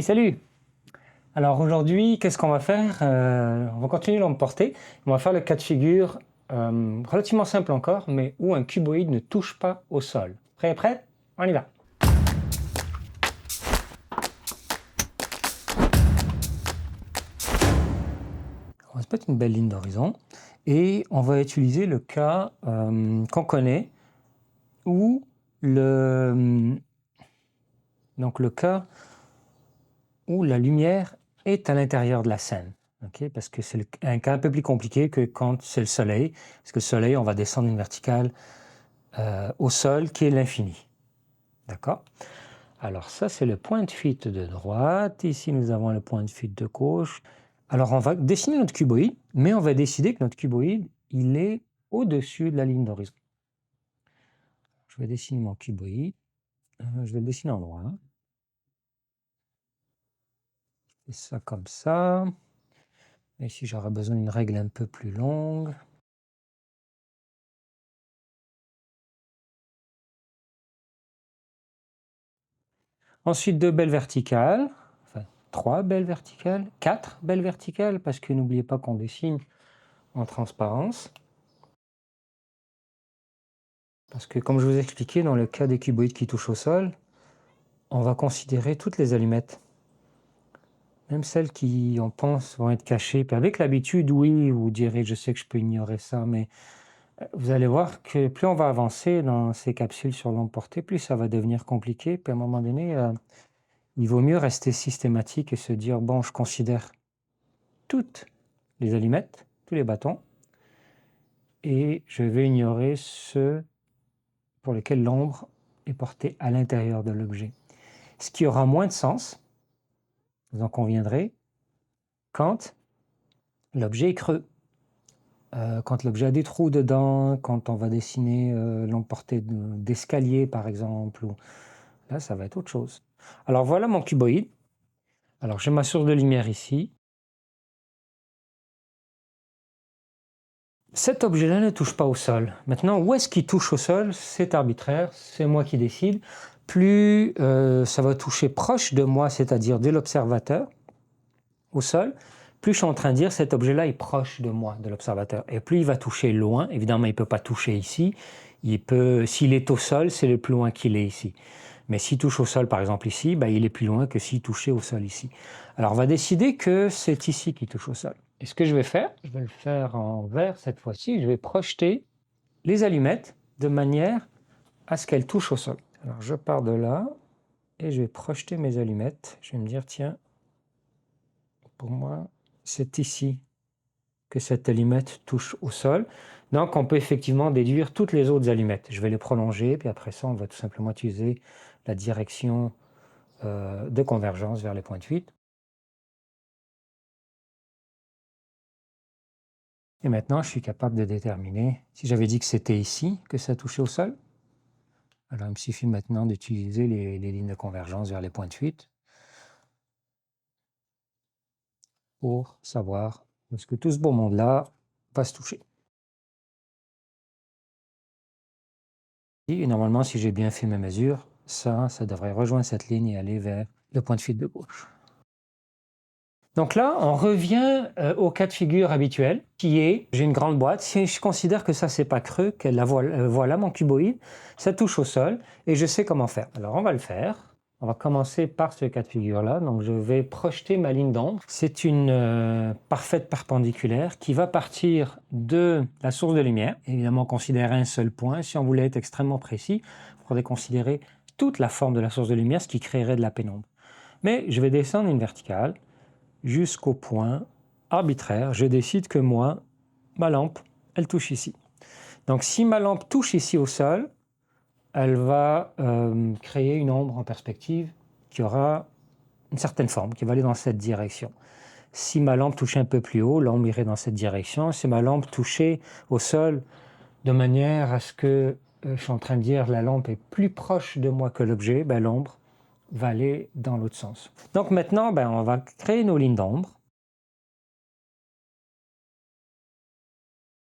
Salut! Alors aujourd'hui, qu'est-ce qu'on va faire? On va continuer l'emporter. On va faire le cas de figure relativement simple encore, mais où un cuboïde ne touche pas au sol. Prêt? On y va! On va se mettre une belle ligne d'horizon et on va utiliser le cas qu'on connaît où le cas où la lumière est à l'intérieur de la scène. Okay? Parce que c'est un cas un peu plus compliqué que quand c'est le soleil. Parce que le soleil, on va descendre une verticale au sol qui est l'infini. D'accord? Alors ça, c'est le point de fuite de droite. Ici, nous avons le point de fuite de gauche. Alors on va dessiner notre cuboïde, mais on va décider que notre cuboïde, il est au-dessus de la ligne d'horizon. Je vais dessiner mon cuboïde. Je vais le dessiner en droit. Et ça comme ça. Et ici, j'aurai besoin d'une règle un peu plus longue. Ensuite, 2 belles verticales, enfin 3 belles verticales, 4 belles verticales, parce que n'oubliez pas qu'on dessine en transparence. Parce que comme je vous ai expliqué, dans le cas des cuboïdes qui touchent au sol, on va considérer toutes les allumettes. Même celles qui, on pense, vont être cachées. Puis avec l'habitude, oui, vous direz, je sais que je peux ignorer ça, mais vous allez voir que plus on va avancer dans ces capsules sur longue portée, plus ça va devenir compliqué. Puis à un moment donné, il vaut mieux rester systématique et se dire, bon, je considère toutes les allumettes, tous les bâtons, et je vais ignorer ceux pour lesquels l'ombre est portée à l'intérieur de l'objet. Ce qui aura moins de sens, vous en conviendrez, quand l'objet est creux, quand l'objet a des trous dedans, quand on va dessiner l'ombre portée d'escalier par exemple, là ça va être autre chose. Alors voilà mon cuboïde. Alors j'ai ma source de lumière ici. Cet objet-là ne touche pas au sol. Maintenant, où est-ce qu'il touche au sol? C'est arbitraire, c'est moi qui décide. Plus ça va toucher proche de moi, c'est-à-dire de l'observateur, au sol, plus je suis en train de dire cet objet-là est proche de moi, de l'observateur. Et plus il va toucher loin, évidemment il ne peut pas toucher ici, s'il est au sol, c'est le plus loin qu'il est ici. Mais s'il touche au sol, par exemple ici, il est plus loin que s'il touchait au sol ici. Alors on va décider que c'est ici qu'il touche au sol. Et ce que je vais faire, je vais le faire en vert cette fois-ci, je vais projeter les allumettes de manière à ce qu'elles touchent au sol. Alors je pars de là et je vais projeter mes allumettes. Je vais me dire, tiens, pour moi, c'est ici que cette allumette touche au sol. Donc on peut effectivement déduire toutes les autres allumettes. Je vais les prolonger, puis après ça, on va tout simplement utiliser la direction de convergence vers les points de fuite. Et maintenant, je suis capable de déterminer, si j'avais dit que c'était ici que ça touchait au sol, alors il me suffit maintenant d'utiliser les lignes de convergence vers les points de fuite pour savoir où est-ce que tout ce beau monde-là va se toucher. Et normalement, si j'ai bien fait mes mesures, ça devrait rejoindre cette ligne et aller vers le point de fuite de gauche. Donc là, on revient au cas de figure habituel, qui est, j'ai une grande boîte, si je considère que ça c'est pas creux, que voilà mon cuboïde, ça touche au sol, et je sais comment faire. Alors on va le faire. On va commencer par ce cas de figure-là. Donc je vais projeter ma ligne d'ombre. C'est une parfaite perpendiculaire qui va partir de la source de lumière. Évidemment, on considère un seul point. Si on voulait être extrêmement précis, il faudrait considérer toute la forme de la source de lumière, ce qui créerait de la pénombre. Mais je vais descendre une verticale jusqu'au point arbitraire. Je décide que moi, ma lampe, elle touche ici. Donc si ma lampe touche ici au sol, elle va créer une ombre en perspective qui aura une certaine forme, qui va aller dans cette direction. Si ma lampe touchait un peu plus haut, l'ombre irait dans cette direction. Si ma lampe touchait au sol de manière à ce que, je suis en train de dire, la lampe est plus proche de moi que l'objet, l'ombre va aller dans l'autre sens. Donc maintenant, on va créer nos lignes d'ombre.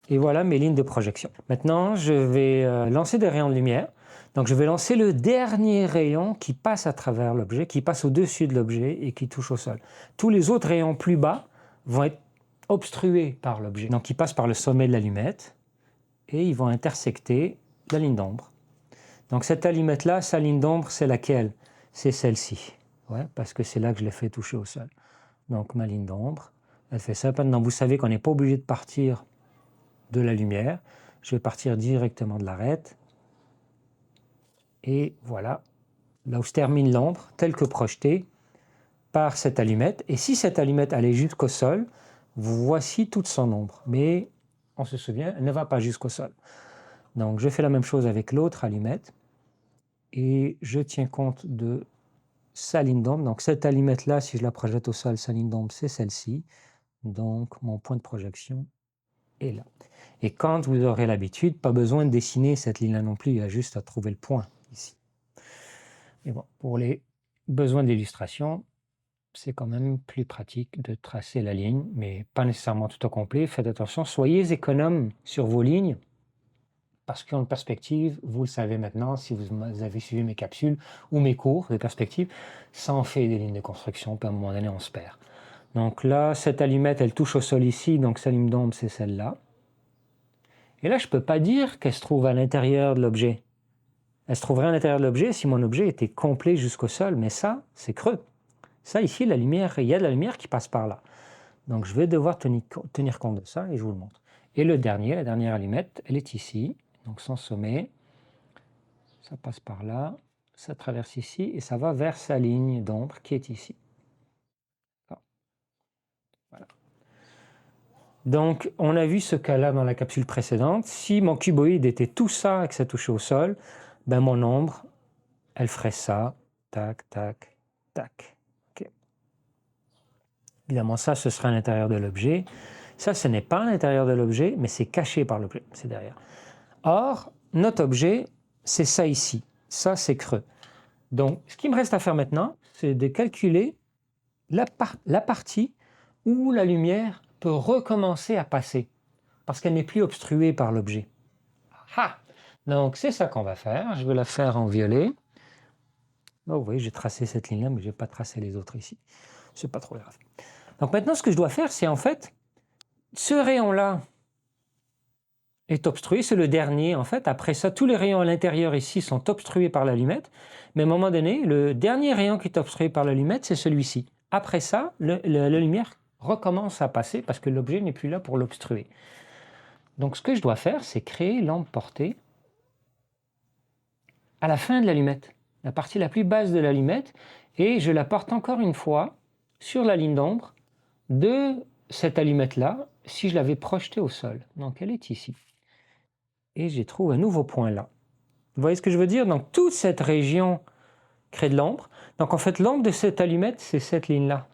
Et voilà mes lignes de projection. Maintenant, je vais lancer des rayons de lumière. Donc je vais lancer le dernier rayon qui passe à travers l'objet, qui passe au-dessus de l'objet et qui touche au sol. Tous les autres rayons plus bas vont être obstrués par l'objet. Donc ils passent par le sommet de l'allumette et ils vont intersecter la ligne d'ombre. Donc cette allumette-là, sa ligne d'ombre, c'est laquelle? C'est celle-ci. Ouais, parce que c'est là que je l'ai fait toucher au sol. Donc ma ligne d'ombre, elle fait ça. Maintenant, vous savez qu'on n'est pas obligé de partir de la lumière. Je vais partir directement de l'arête. Et voilà, là où se termine l'ombre, telle que projetée par cette allumette. Et si cette allumette allait jusqu'au sol, voici toute son ombre. Mais on se souvient, elle ne va pas jusqu'au sol. Donc je fais la même chose avec l'autre allumette. Et je tiens compte de sa ligne d'ombre. Donc cette allumette-là, si je la projette au sol, sa ligne d'ombre, c'est celle-ci. Donc mon point de projection est là. Et quand vous aurez l'habitude, pas besoin de dessiner cette ligne-là non plus, il y a juste à trouver le point ici. Et bon, pour les besoins d'illustration, c'est quand même plus pratique de tracer la ligne, mais pas nécessairement tout au complet. Faites attention, soyez économe sur vos lignes, parce qu'en perspective, vous le savez maintenant, si vous avez suivi mes capsules ou mes cours de perspective, ça en fait des lignes de construction, puis à un moment donné, on se perd. Donc là, cette allumette, elle touche au sol ici, donc sa ligne d'ombre, c'est celle-là. Et là, je ne peux pas dire qu'elle se trouve à l'intérieur de l'objet. Elle se trouverait à l'intérieur de l'objet si mon objet était complet jusqu'au sol, mais ça, c'est creux. Ça, ici, la lumière, il y a de la lumière qui passe par là. Donc, je vais devoir tenir compte de ça et je vous le montre. Et la dernière allumette, elle est ici. Donc, son sommet, ça passe par là, ça traverse ici et ça va vers sa ligne d'ombre qui est ici. Voilà. Donc, on a vu ce cas-là dans la capsule précédente. Si mon cuboïde était tout ça et que ça touchait au sol, ben mon ombre, elle ferait ça, tac, tac, tac. Okay. Évidemment, ça, ce sera à l'intérieur de l'objet. Ça, ce n'est pas à l'intérieur de l'objet, mais c'est caché par l'objet, c'est derrière. Or, notre objet, c'est ça ici. Ça, c'est creux. Donc, ce qui me reste à faire maintenant, c'est de calculer la partie où la lumière peut recommencer à passer, parce qu'elle n'est plus obstruée par l'objet. Ah! Donc, c'est ça qu'on va faire. Je vais la faire en violet. Oh, vous voyez, j'ai tracé cette ligne-là, mais je n'ai pas tracé les autres ici. C'est pas trop grave. Donc maintenant, ce que je dois faire, c'est en fait, ce rayon-là est obstrué, c'est le dernier en fait. Après ça, tous les rayons à l'intérieur ici sont obstrués par l'allumette. Mais à un moment donné, le dernier rayon qui est obstrué par l'allumette, c'est celui-ci. Après ça, la lumière recommence à passer parce que l'objet n'est plus là pour l'obstruer. Donc ce que je dois faire, c'est créer l'ample portée à la fin de l'allumette, la partie la plus basse de l'allumette, et je la porte encore une fois sur la ligne d'ombre de cette allumette-là, si je l'avais projetée au sol. Donc elle est ici. Et j'ai trouvé un nouveau point là. Vous voyez ce que je veux dire? Donc toute cette région crée de l'ombre. Donc en fait, l'ombre de cette allumette, c'est cette ligne-là.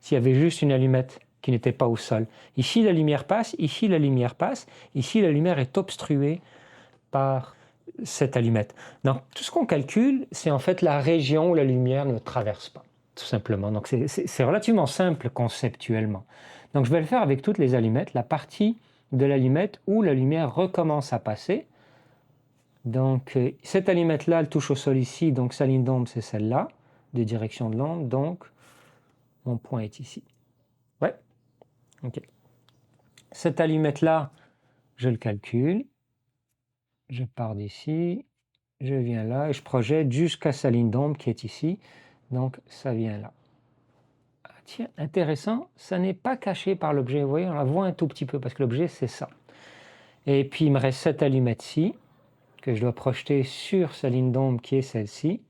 S'il y avait juste une allumette qui n'était pas au sol. Ici, la lumière passe, ici, la lumière passe, ici, la lumière est obstruée par cette allumette. Donc tout ce qu'on calcule, c'est en fait la région où la lumière ne traverse pas, tout simplement. Donc c'est relativement simple conceptuellement. Donc je vais le faire avec toutes les allumettes, la partie de l'allumette où la lumière recommence à passer. Donc cette allumette-là, elle touche au sol ici, donc sa ligne d'ombre, c'est celle-là, de direction de l'ombre, donc mon point est ici. Ouais, ok. Cette allumette-là, je le calcule, je pars d'ici, je viens là et je projette jusqu'à sa ligne d'ombre qui est ici, donc ça vient là. Ah, tiens, intéressant, ça n'est pas caché par l'objet, vous voyez, on la voit un tout petit peu parce que l'objet c'est ça. Et puis il me reste cette allumette-ci que je dois projeter sur sa ligne d'ombre qui est celle-ci.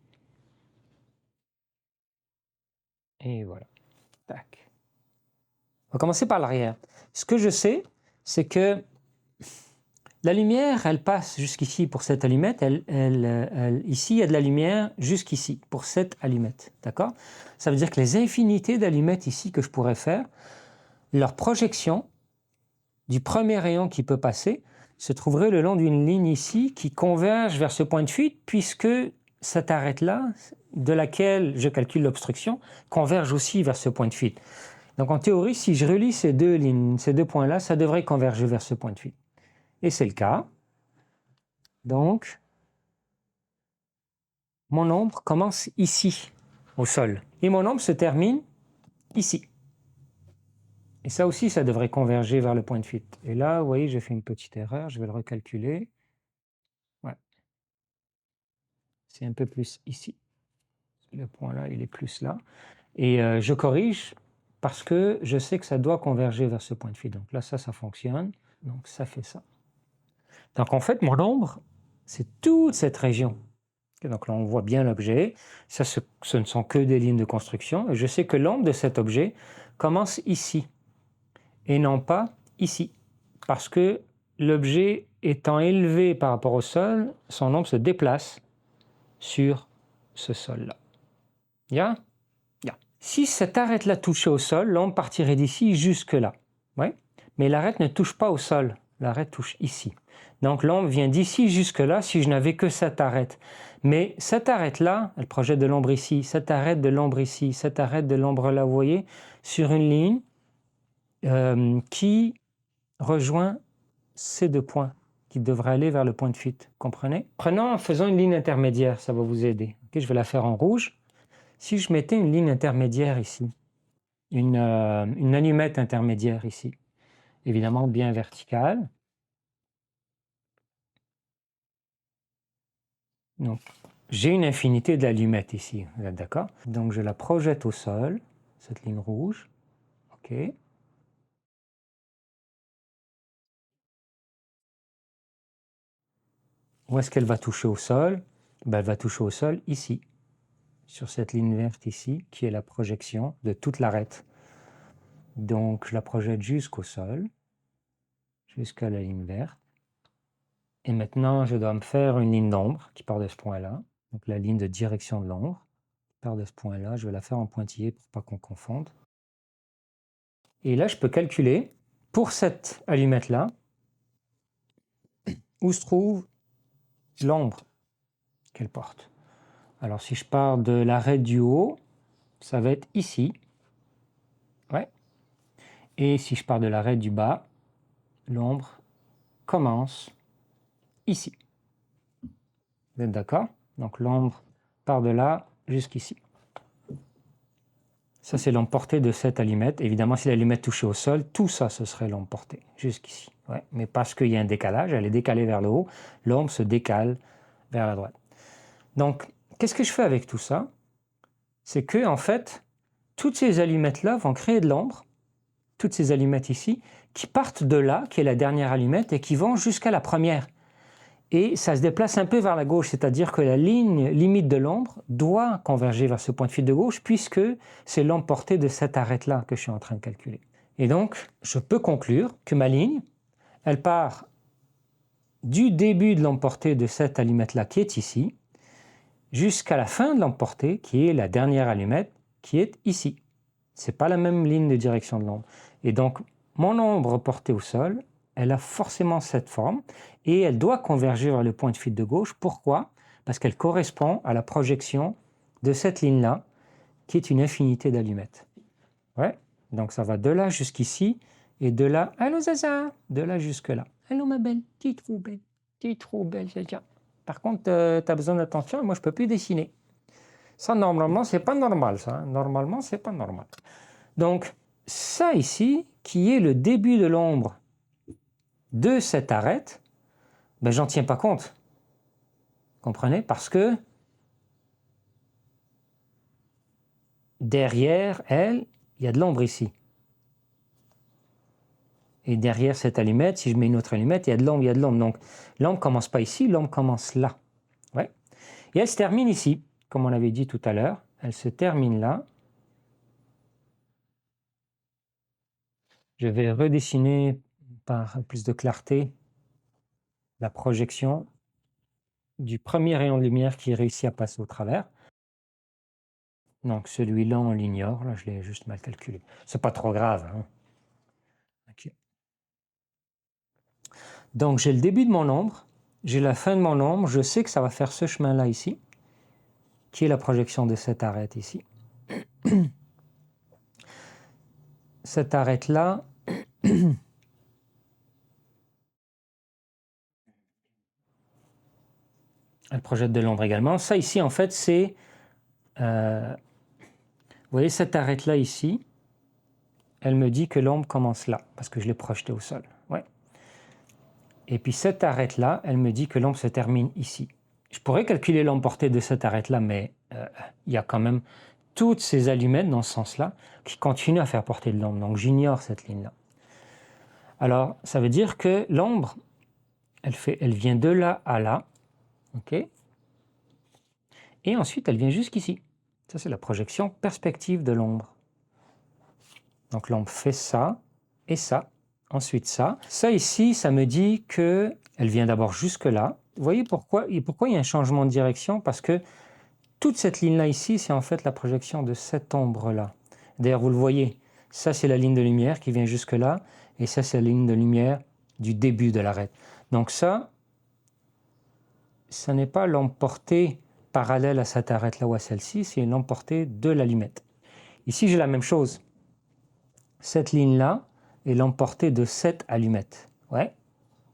Et voilà. Tac. On va commencer par l'arrière. Ce que je sais, c'est que la lumière, elle passe jusqu'ici pour cette allumette. Ici, il y a de la lumière jusqu'ici pour cette allumette. D'accord? Ça veut dire que les infinités d'allumettes ici que je pourrais faire, leur projection du premier rayon qui peut passer se trouverait le long d'une ligne ici qui converge vers ce point de fuite puisque cette arête-là, de laquelle je calcule l'obstruction, converge aussi vers ce point de fuite. Donc en théorie, si je relie ces deux lignes, ces deux points-là, ça devrait converger vers ce point de fuite. Et c'est le cas. Donc, mon ombre commence ici, au sol. Et mon ombre se termine ici. Et ça aussi, ça devrait converger vers le point de fuite. Et là, vous voyez, j'ai fait une petite erreur, je vais le recalculer. Ouais. C'est un peu plus ici. Le point là, il est plus là. Et je corrige parce que je sais que ça doit converger vers ce point de fuite. Donc là, ça fonctionne. Donc ça fait ça. Donc en fait, mon ombre, c'est toute cette région. Donc là, on voit bien l'objet. Ça, ce ne sont que des lignes de construction. Et je sais que l'ombre de cet objet commence ici et non pas ici. Parce que l'objet étant élevé par rapport au sol, son ombre se déplace sur ce sol-là. Yeah? Yeah. Si cette arête-là touchait au sol, l'ombre partirait d'ici jusque-là. Ouais? Mais l'arête ne touche pas au sol. L'arête touche ici. Donc l'ombre vient d'ici jusque-là si je n'avais que cette arête. Mais cette arête-là, elle projette de l'ombre ici, cette arête de l'ombre ici, cette arête de l'ombre là, vous voyez, sur une ligne qui rejoint ces deux points qui devraient aller vers le point de fuite. Comprenez? Faisons une ligne intermédiaire, ça va vous aider. Okay, je vais la faire en rouge. Si je mettais une ligne intermédiaire ici, une allumette intermédiaire ici, évidemment bien verticale. Donc, j'ai une infinité d'allumettes ici, vous êtes d'accord? Donc, je la projette au sol, cette ligne rouge. OK. Où est-ce qu'elle va toucher au sol? Ben, elle va toucher au sol ici, sur cette ligne verte ici, qui est la projection de toute l'arête. Donc, je la projette jusqu'au sol, jusqu'à la ligne verte. Et maintenant, je dois me faire une ligne d'ombre qui part de ce point-là. Donc, la ligne de direction de l'ombre qui part de ce point-là. Je vais la faire en pointillé pour pas qu'on confonde. Et là, je peux calculer, pour cette allumette-là, où se trouve l'ombre qu'elle porte. Alors, si je pars de l'arête du haut, ça va être ici. Ouais. Et si je pars de l'arête du bas, l'ombre commence ici. Vous êtes d'accord? Donc, l'ombre part de là jusqu'ici. Ça, c'est l'ombre portée de cette allumette. Évidemment, si l'allumette touchait au sol, tout ça, ce serait l'ombre portée, jusqu'ici. Ouais. Mais parce qu'il y a un décalage, elle est décalée vers le haut, l'ombre se décale vers la droite. Donc, qu'est-ce que je fais avec tout ça? C'est que, en fait, toutes ces allumettes-là vont créer de l'ombre, toutes ces allumettes ici, qui partent de là, qui est la dernière allumette, et qui vont jusqu'à la première. Et ça se déplace un peu vers la gauche, c'est-à-dire que la ligne limite de l'ombre doit converger vers ce point de fuite de gauche, puisque c'est l'ombre portée de cette arête-là que je suis en train de calculer. Et donc, je peux conclure que ma ligne, elle part du début de l'ombre portée de cette allumette-là qui est ici, jusqu'à la fin de l'ombre portée, qui est la dernière allumette, qui est ici. Ce n'est pas la même ligne de direction de l'ombre. Et donc, mon ombre portée au sol, elle a forcément cette forme et elle doit converger vers le point de fuite de gauche. Pourquoi? Parce qu'elle correspond à la projection de cette ligne-là, qui est une infinité d'allumettes. Ouais. Donc, ça va de là jusqu'ici et de là, allô Zaza, de là jusque là. Allô ma belle, t'es trop belle Zaza. Par contre, tu as besoin d'attention, moi je ne peux plus dessiner. Ça, normalement, c'est pas normal, ça. Normalement, c'est pas normal. Donc, ça ici, qui est le début de l'ombre de cette arête, ben, j'en tiens pas compte. Comprenez? Parce que derrière elle, il y a de l'ombre ici. Et derrière cette allumette, si je mets une autre allumette, il y a de l'ombre, il y a de l'ombre. Donc, l'ombre commence pas ici, l'ombre commence là. Ouais. Et elle se termine ici, comme on l'avait dit tout à l'heure. Elle se termine là. Je vais redessiner par plus de clarté la projection du premier rayon de lumière qui réussit à passer au travers. Donc celui-là, on l'ignore. Là, je l'ai juste mal calculé. C'est pas trop grave. Hein. Okay. Donc j'ai le début de mon ombre, j'ai la fin de mon ombre. Je sais que ça va faire ce chemin-là ici, qui est la projection de cette arête ici. Cette arête-là, Elle projette de l'ombre également. Ça ici, en fait, c'est... vous voyez cette arête-là ici, elle me dit que l'ombre commence là, parce que je l'ai projetée au sol. Ouais. Et puis cette arête-là, elle me dit que l'ombre se termine ici. Je pourrais calculer l'ombre portée de cette arête-là, mais il y a quand même toutes ces allumettes dans ce sens-là qui continuent à faire porter de l'ombre. Donc j'ignore cette ligne-là. Alors, ça veut dire que l'ombre, elle vient de là à là, ok? Et ensuite, elle vient jusqu'ici. Ça, c'est la projection perspective de l'ombre. Donc l'ombre fait ça et ça, ensuite ça. Ça ici, ça me dit qu'elle vient d'abord jusque là. Vous voyez pourquoi il y a un changement de direction? Parce que toute cette ligne-là ici, c'est en fait la projection de cette ombre-là. D'ailleurs, vous le voyez, ça c'est la ligne de lumière qui vient jusque là, et ça c'est la ligne de lumière du début de l'arête. Donc ça n'est pas l'ombre portée parallèle à cette arête-là ou à celle-ci, c'est une ombre portée de l'allumette. Ici, j'ai la même chose. Cette ligne-là est l'ombre portée de cette allumette. Ouais.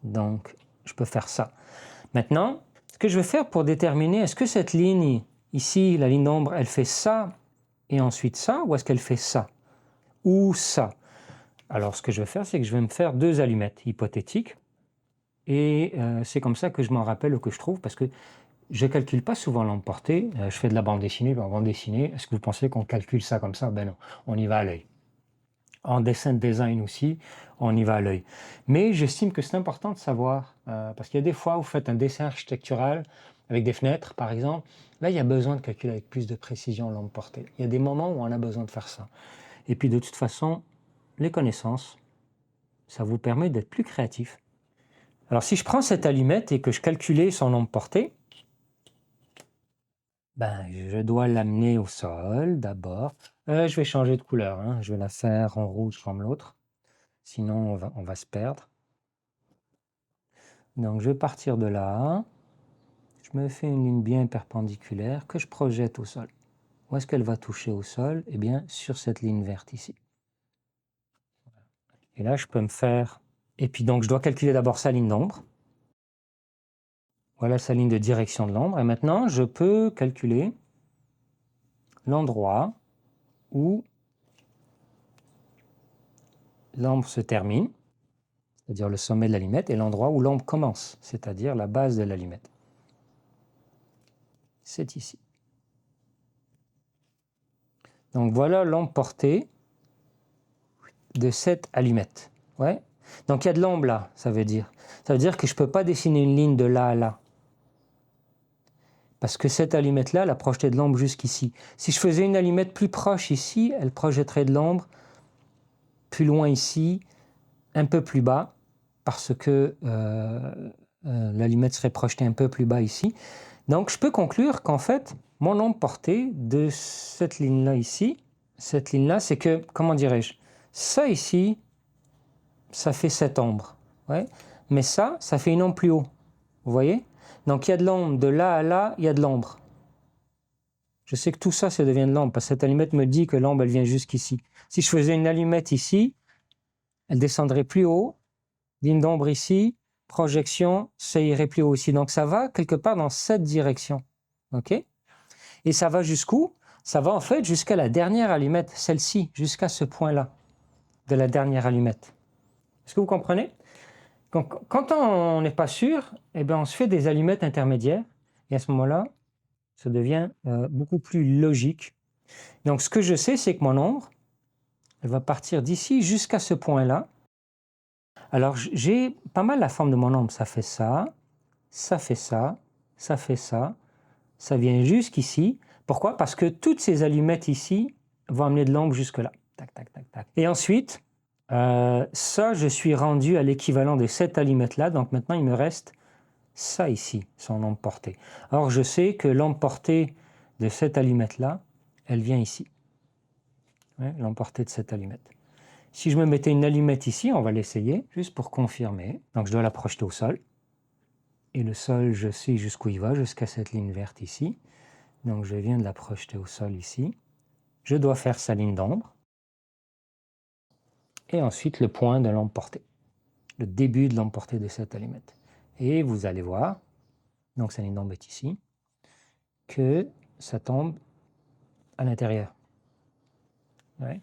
Donc, je peux faire ça. Maintenant, ce que je vais faire pour déterminer, est-ce que cette ligne ici, la ligne d'ombre, elle fait ça et ensuite ça, ou est-ce qu'elle fait ça ou ça? Alors, ce que je vais faire, c'est que je vais me faire deux allumettes hypothétiques. Et c'est comme ça que je m'en rappelle ou que je trouve, parce que je ne calcule pas souvent l'ombre portée. Je fais de la bande dessinée. En bande dessinée, est-ce que vous pensez qu'on calcule ça comme ça? Ben non, on y va à l'œil. En dessin de design aussi, on y va à l'œil. Mais j'estime que c'est important de savoir, parce qu'il y a des fois où vous faites un dessin architectural avec des fenêtres, par exemple. Là, il y a besoin de calculer avec plus de précision l'ombre portée. Il y a des moments où on a besoin de faire ça. Et puis de toute façon, les connaissances, ça vous permet d'être plus créatif. Alors si je prends cette allumette et que je calculais son ombre portée, ben, je dois l'amener au sol d'abord. Je vais changer de couleur, hein. Je vais la faire en rouge comme l'autre. Sinon, on va se perdre. Donc, je vais partir de là. Je me fais une ligne bien perpendiculaire que je projette au sol. Où est-ce qu'elle va toucher au sol? Eh bien, sur cette ligne verte ici. Et là, je peux me faire... Et puis donc, je dois calculer d'abord sa ligne d'ombre. Voilà sa ligne de direction de l'ombre. Et maintenant, je peux calculer l'endroit où l'ombre se termine, c'est-à-dire le sommet de l'allumette, et l'endroit où l'ombre commence, c'est-à-dire la base de l'allumette. C'est ici. Donc voilà l'ombre portée de cette allumette. Ouais. Donc il y a de l'ombre là, ça veut dire. Ça veut dire que je ne peux pas dessiner une ligne de là à là. Parce que cette allumette-là, elle a projeté de l'ombre jusqu'ici. Si je faisais une allumette plus proche ici, elle projetterait de l'ombre plus loin ici, un peu plus bas, parce que l'allumette serait projetée un peu plus bas ici. Donc je peux conclure qu'en fait, mon ombre portée de cette ligne-là ici, cette ligne-là, c'est que, comment dirais-je, ça ici, ça fait cette ombre. Ouais. Mais ça fait une ombre plus haut. Vous voyez? Donc il y a de l'ombre de là à là, il y a de l'ombre. Je sais que tout ça, ça devient de l'ombre, parce que cette allumette me dit que l'ombre, elle vient jusqu'ici. Si je faisais une allumette ici, elle descendrait plus haut, ligne d'ombre ici, projection, ça irait plus haut aussi. Donc ça va quelque part dans cette direction. OK? Et ça va jusqu'où? Ça va en fait jusqu'à la dernière allumette, celle-ci, jusqu'à ce point-là de la dernière allumette. Est-ce que vous comprenez? Donc, quand on n'est pas sûr, eh bien, on se fait des allumettes intermédiaires. Et à ce moment-là, ça devient beaucoup plus logique. Donc, ce que je sais, c'est que mon ombre, elle va partir d'ici jusqu'à ce point-là. Alors, j'ai pas mal la forme de mon ombre. Ça fait ça, ça fait ça, ça fait ça. Ça vient jusqu'ici. Pourquoi? Parce que toutes ces allumettes ici vont amener de l'ombre jusque-là. Tac, tac, tac, tac. Et ensuite, ça, je suis rendu à l'équivalent de cette allumette-là. Donc maintenant, il me reste ça ici, son ombre portée. Or, je sais que l'ombre portée de cette allumette-là, elle vient ici. Ouais, l'ombre portée de cette allumette. Si je me mettais une allumette ici, on va l'essayer, juste pour confirmer. Donc, je dois la projeter au sol. Et le sol, je sais jusqu'où il va, jusqu'à cette ligne verte ici. Donc, je viens de la projeter au sol ici. Je dois faire sa ligne d'ombre. Et ensuite, le point de l'ombre portée. Le début de l'ombre portée de cette allumette. Et vous allez voir, donc sa ligne d'ombre est ici, que ça tombe à l'intérieur. Ouais.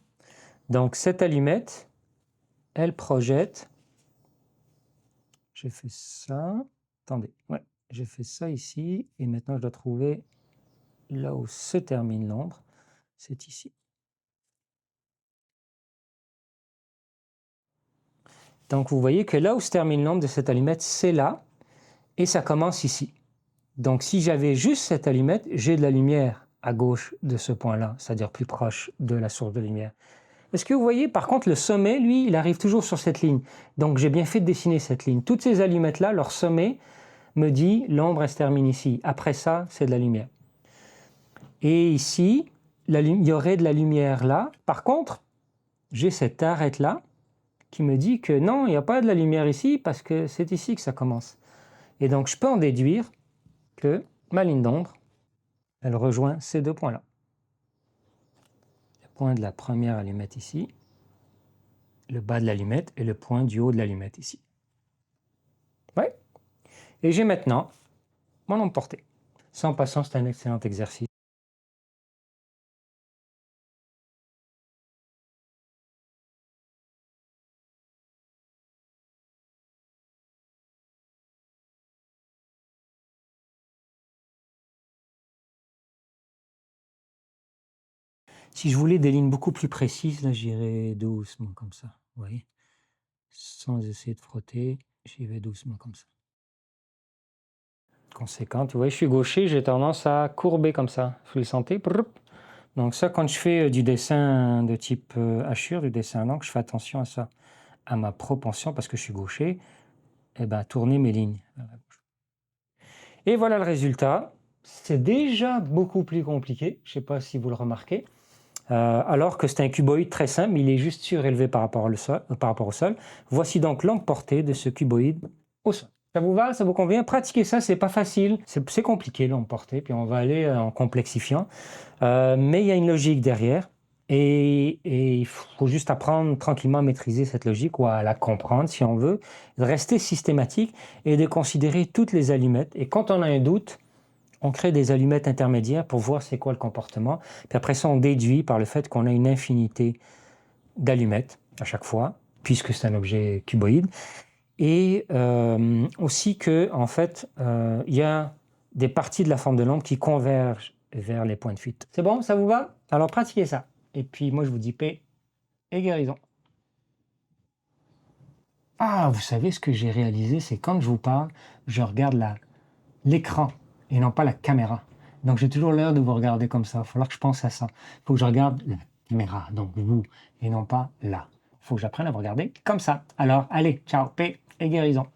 Donc cette allumette, elle projette, j'ai fait ça, attendez, ouais, j'ai fait ça ici, et maintenant je dois trouver là où se termine l'ombre, c'est ici. Donc vous voyez que là où se termine l'ombre de cette allumette, c'est là, et ça commence ici. Donc si j'avais juste cette allumette, j'ai de la lumière à gauche de ce point-là, c'est-à-dire plus proche de la source de lumière. Est-ce que vous voyez, par contre, le sommet, lui, il arrive toujours sur cette ligne. Donc j'ai bien fait de dessiner cette ligne. Toutes ces allumettes-là, leur sommet me dit l'ombre, elle se termine ici. Après ça, c'est de la lumière. Et ici, il y aurait de la lumière là. Par contre, j'ai cette arête-là qui me dit que non, il n'y a pas de la lumière ici parce que c'est ici que ça commence. Et donc je peux en déduire que ma ligne d'ombre, elle rejoint ces deux points-là. Le point de la première allumette ici, le bas de l'allumette et le point du haut de l'allumette ici. Ouais. Et j'ai maintenant mon ombre portée. Ça, en passant, c'est un excellent exercice. Si je voulais des lignes beaucoup plus précises, là, j'irais doucement comme ça. Vous voyez, sans essayer de frotter, j'y vais doucement comme ça. Conséquent, vous voyez, je suis gaucher, j'ai tendance à courber comme ça. Vous le sentez? Donc ça, quand je fais du dessin de type hachure, du dessin à l'encre, je fais attention à ça, à ma propension, parce que je suis gaucher, et ben, tourner mes lignes. Et voilà le résultat. C'est déjà beaucoup plus compliqué, je ne sais pas si vous le remarquez, alors que c'est un cuboïde très simple, il est juste surélevé par rapport au sol. Voici donc l'ombre portée de ce cuboïde au sol. Ça vous va? Ça vous convient? Pratiquer ça, c'est pas facile, c'est compliqué l'ombre portée, puis on va aller en complexifiant. Mais il y a une logique derrière, et il faut juste apprendre tranquillement à maîtriser cette logique, ou à la comprendre si on veut, de rester systématique et de considérer toutes les allumettes. Et quand on a un doute, on crée des allumettes intermédiaires pour voir c'est quoi le comportement. Puis après ça, on déduit par le fait qu'on a une infinité d'allumettes à chaque fois, puisque c'est un objet cuboïde. Et aussi que, en fait, il y a des parties de la forme de l'ombre qui convergent vers les points de fuite. C'est bon, ça vous va? Alors pratiquez ça. Et puis moi, je vous dis paix et guérison. Ah, vous savez, ce que j'ai réalisé, c'est quand je vous parle, je regarde l'écran et non pas la caméra. Donc j'ai toujours l'air de vous regarder comme ça. Il va falloir que je pense à ça. Il faut que je regarde la caméra, donc vous, et non pas là. Il faut que j'apprenne à vous regarder comme ça. Alors allez, ciao, paix et guérison.